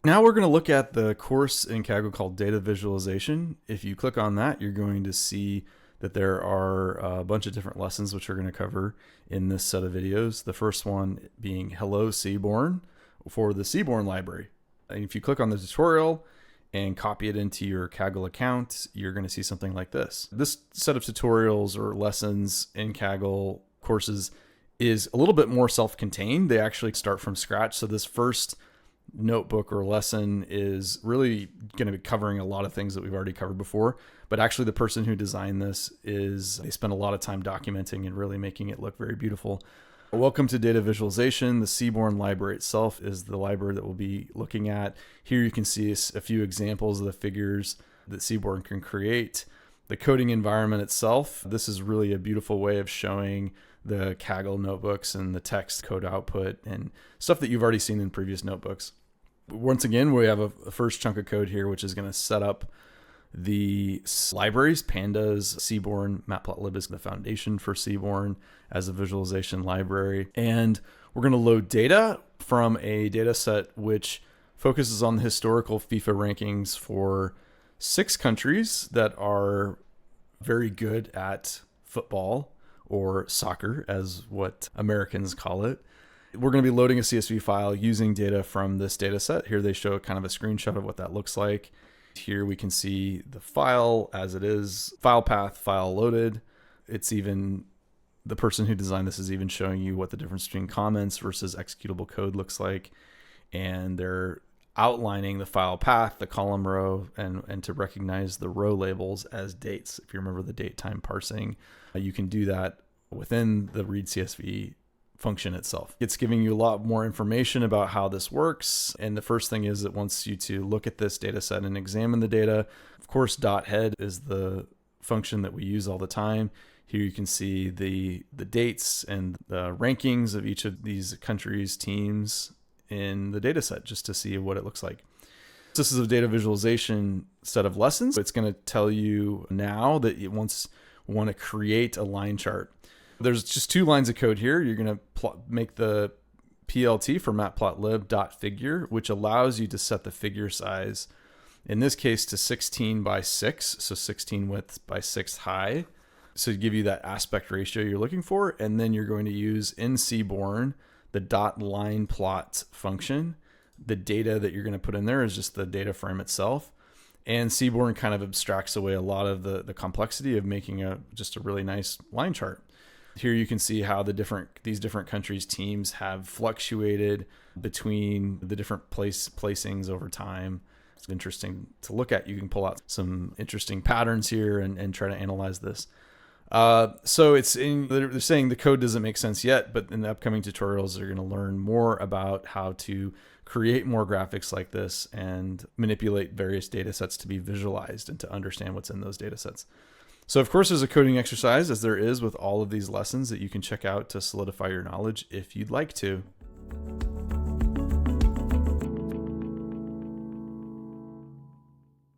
Now we're going to look at the course in Kaggle called Data Visualization. If you click on that, you're going to see that there are a bunch of different lessons which we're going to cover in this set of videos. The first one being Hello Seaborn for the Seaborn library. And if you click on the tutorial and copy it into your Kaggle account, you're going to see something like this. This set of tutorials or lessons in Kaggle courses is a little bit more self-contained. They actually start from scratch. So this first notebook or lesson is really going to be covering a lot of things that we've already covered before, but actually the person who designed this they spent a lot of time documenting and really making it look very beautiful. Welcome to Data Visualization. The Seaborn library itself is the library that we'll be looking at. Here you can see a few examples of the figures that Seaborn can create. The coding environment itself, this is really a beautiful way of showing the Kaggle notebooks and the text code output and stuff that you've already seen in previous notebooks. Once again, we have a first chunk of code here, which is going to set up the libraries. Pandas, Seaborn, Matplotlib is the foundation for Seaborn as a visualization library. And we're going to load data from a data set which focuses on the historical FIFA rankings for 6 countries that are very good at football, or soccer as what Americans call it. We're going to be loading a CSV file using data from this data set. Here they show kind of a screenshot of what that looks like. Here we can see the file as it is, file path, file loaded. It's even, the person who designed this is even showing you what the difference between comments versus executable code looks like. And they're outlining the file path, the column row, and to recognize the row labels as dates. If you remember the date time parsing, you can do that within the read CSV function itself. It's giving you a lot more information about how this works. And the first thing is it wants you to look at this data set and examine the data. Of course, .head is the function that we use all the time. Here you can see the dates and the rankings of each of these countries' teams in the data set, just to see what it looks like. This is a data visualization set of lessons. It's going to tell you now that it want to create a line chart. There's just 2 lines of code here. You're going to make the PLT for matplotlib.figure, which allows you to set the figure size, in this case to 16 by 6, so 16 width by 6 high, so to give you that aspect ratio you're looking for. And then you're going to use in Seaborn the .line plot function. The data that you're going to put in there is just the data frame itself. And Seaborn kind of abstracts away a lot of the complexity of making just a really nice line chart. Here you can see how these different countries' teams have fluctuated between the different placings over time. It's interesting to look at. You can pull out some interesting patterns here and try to analyze this. So they're saying the code doesn't make sense yet, but in the upcoming tutorials, they're going to learn more about how to create more graphics like this and manipulate various data sets to be visualized and to understand what's in those data sets. So of course, there's a coding exercise, as there is with all of these lessons, that you can check out to solidify your knowledge if you'd like to.